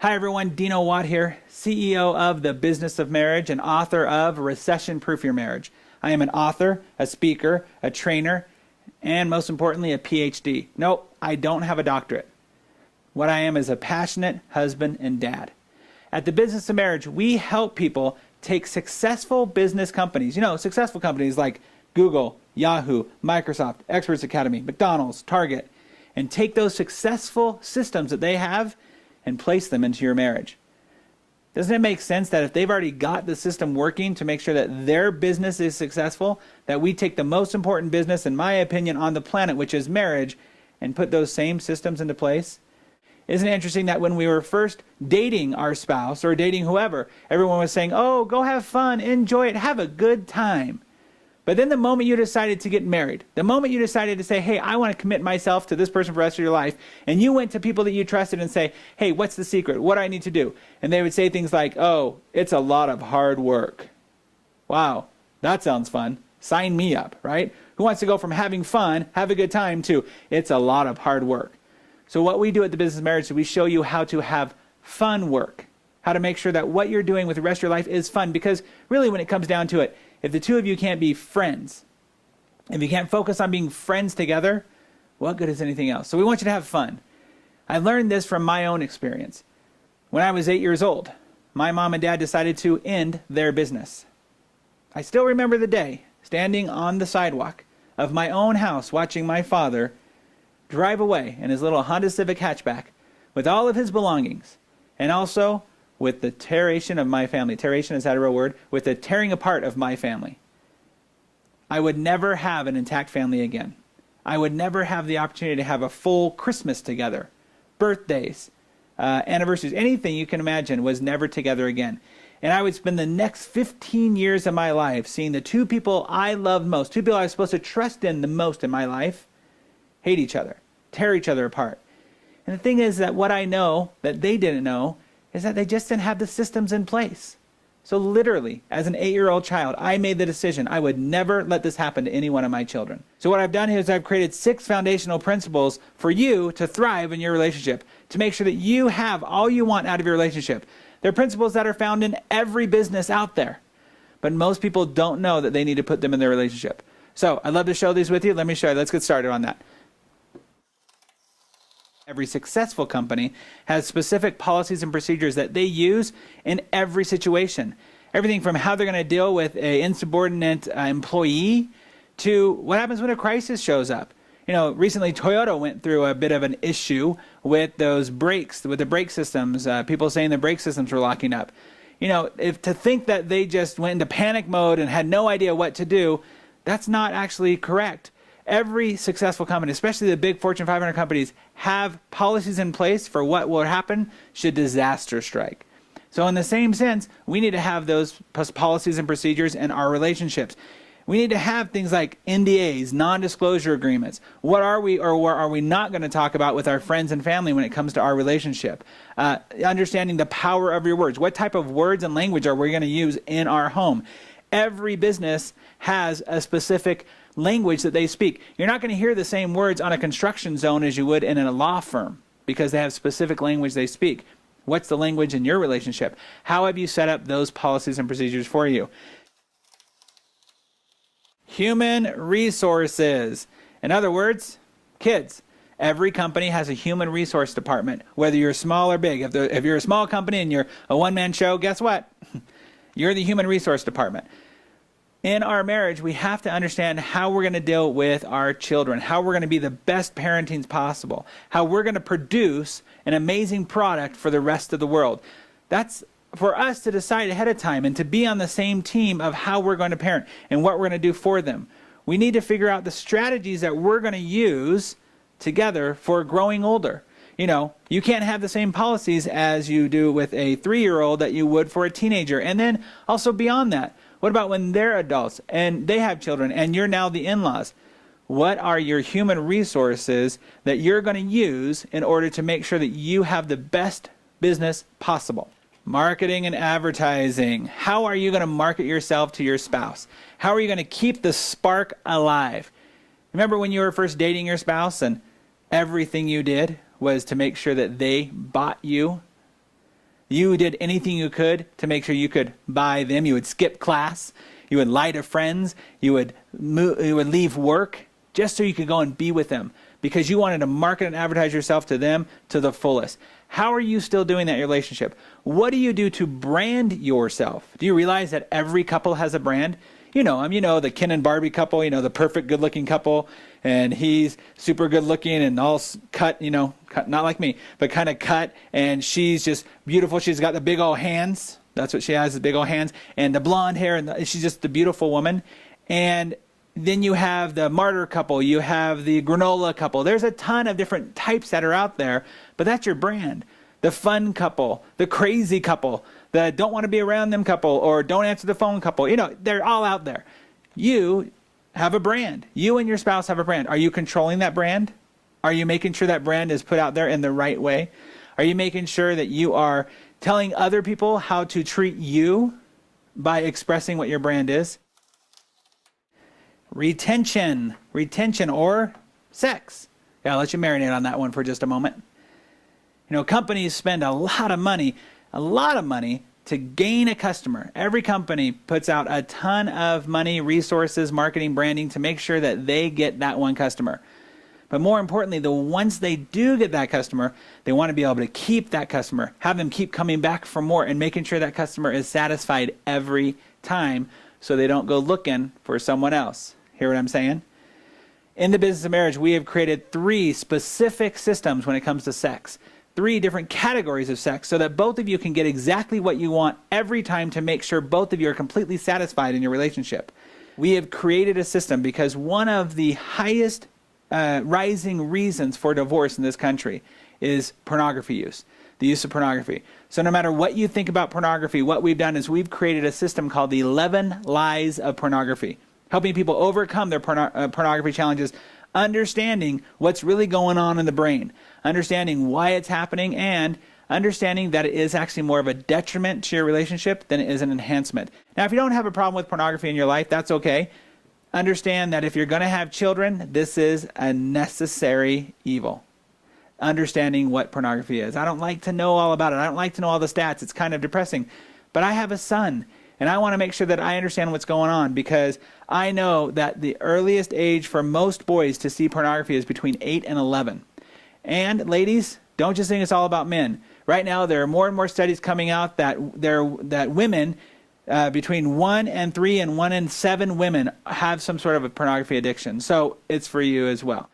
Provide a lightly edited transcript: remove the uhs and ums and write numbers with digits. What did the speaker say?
Hi everyone, Dino Watt here, CEO of The Business of Marriage and author of Recession Proof Your Marriage. I am an author, a speaker, a trainer, and most importantly, a PhD. Nope, I don't have a doctorate. What I am is a passionate husband and dad. At The Business of Marriage, we help people take successful business companies, successful companies like Google, Yahoo, Microsoft, Experts Academy, McDonald's, Target, and take those successful systems that they have and place them into your marriage. Doesn't it make sense that if they've already got the system working to make sure that their business is successful, that we take the most important business, in my opinion, on the planet, which is marriage, and put those same systems into place? Isn't it interesting that when we were first dating our spouse or dating whoever, everyone was saying, oh, go have fun, enjoy it, have a good time. But then the moment you decided to get married, the moment you decided to say, hey, I want to commit myself to this person for the rest of your life, and you went to people that you trusted and say, hey, what's the secret? What do I need to do? And they would say things like, oh, it's a lot of hard work. Wow, that sounds fun. Sign me up, right? Who wants to go from having fun, have a good time, to it's a lot of hard work? So what we do at The Business of Marriage is we show you how to have fun work, how to make sure that what you're doing with the rest of your life is fun. Because really, when it comes down to it, if the two of you can't be friends, if you can't focus on being friends together, what good is anything else? So we want you to have fun. I learned this from my own experience. When I was 8 years old, my mom and dad decided to end their business. I still remember the day, standing on the sidewalk of my own house, watching my father drive away in his little Honda Civic hatchback with all of his belongings, and also with the terration of my family. Terration, is that a real word? With the tearing apart of my family. I would never have an intact family again. I would never have the opportunity to have a full Christmas together. Birthdays, anniversaries, anything you can imagine was never together again. And I would spend the next 15 years of my life seeing the two people I loved most, two people I was supposed to trust in the most in my life, hate each other, tear each other apart. And the thing is that what I know that they didn't know is that they just didn't have the systems in place. So literally, as an 8-year-old child, I made the decision I would never let this happen to any one of my children. So what I've done here is I've created 6 foundational principles for you to thrive in your relationship, to make sure that you have all you want out of your relationship. They're principles that are found in every business out there, but most people don't know that they need to put them in their relationship. So I'd love to show these with you. Let me show you. Let's get started on that. Every successful company has specific policies and procedures that they use in every situation. Everything from how they're going to deal with an insubordinate employee to what happens when a crisis shows up. Recently Toyota went through a bit of an issue with those brakes, with the brake systems, people saying the brake systems were locking up. If to think that they just went into panic mode and had no idea what to do, that's not actually correct. Every successful company, especially the big Fortune 500 companies, have policies in place for what will happen should disaster strike. So in the same sense, we need to have those policies and procedures in our relationships. We need to have things like NDAs, non-disclosure agreements. What are we or what are we not going to talk about with our friends and family when it comes to our relationship? Understanding the power of your words. What type of words and language are we going to use in our home? Every business has a specific language that they speak. You're not going to hear the same words on a construction zone as you would in a law firm because they have specific language they speak. What's the language in your relationship? How have you set up those policies and procedures for you? Human resources. In other words, kids. Every company has a human resource department, whether you're small or big. If you're a small company and you're a one-man show, guess what? You're the human resource department. In our marriage, we have to understand how we're going to deal with our children, how we're going to be the best parenting possible, how we're going to produce an amazing product for the rest of the world. That's for us to decide ahead of time and to be on the same team of how we're going to parent and what we're going to do for them. We need to figure out the strategies that we're going to use together for growing older. You can't have the same policies as you do with a 3-year-old that you would for a teenager. And then also beyond that, what about when they're adults and they have children and you're now the in-laws? What are your human resources that you're going to use in order to make sure that you have the best business possible? Marketing and advertising. How are you going to market yourself to your spouse? How are you going to keep the spark alive? Remember when you were first dating your spouse and everything you did was to make sure that they bought you? You did anything you could to make sure you could buy them. You would skip class. You would lie to friends. You would leave work just so you could go and be with them because you wanted to market and advertise yourself to them to the fullest. How are you still doing that in your relationship? What do you do to brand yourself? Do you realize that every couple has a brand? You know them. You know the Ken and Barbie couple, the perfect good-looking couple, and he's super good-looking and all cut, cut, not like me, but kind of cut, and she's just beautiful. She's got the big old hands. That's what she has, the big old hands, and the blonde hair, and she's just the beautiful woman. And then you have the martyr couple. You have the granola couple. There's a ton of different types that are out there, but that's your brand. The fun couple, the crazy couple, the don't want to be around them couple, or don't answer the phone couple. They're all out there. You have a brand. You and your spouse have a brand. Are you controlling that brand? Are you making sure that brand is put out there in the right way? Are you making sure that you are telling other people how to treat you by expressing what your brand is? Retention or sex. Yeah, I'll let you marinate on that one for just a moment. Companies spend a lot of money to gain a customer. Every company puts out a ton of money, resources, marketing, branding to make sure that they get that one customer. But more importantly, once they do get that customer, they want to be able to keep that customer, have them keep coming back for more and making sure that customer is satisfied every time so they don't go looking for someone else. Hear what I'm saying? In the business of marriage, we have created 3 specific systems when it comes to sex. 3 different categories of sex so that both of you can get exactly what you want every time to make sure both of you are completely satisfied in your relationship. We have created a system because one of the highest rising reasons for divorce in this country is pornography use, the use of pornography. So no matter what you think about pornography, what we've done is we've created a system called the 11 Lies of Pornography, helping people overcome their pornography challenges, understanding what's really going on in the brain, understanding why it's happening, and understanding that it is actually more of a detriment to your relationship than it is an enhancement. Now, if you don't have a problem with pornography in your life, that's okay. Understand that if you're going to have children, this is a necessary evil. Understanding what pornography is. I don't like to know all about it. I don't like to know all the stats. It's kind of depressing. But I have a son, and I want to make sure that I understand what's going on because I know that the earliest age for most boys to see pornography is between 8 and 11. And ladies, don't just think it's all about men. Right now, there are more and more studies coming out that women, between 1 and 3 and 1 in 7 women have some sort of a pornography addiction. So it's for you as well.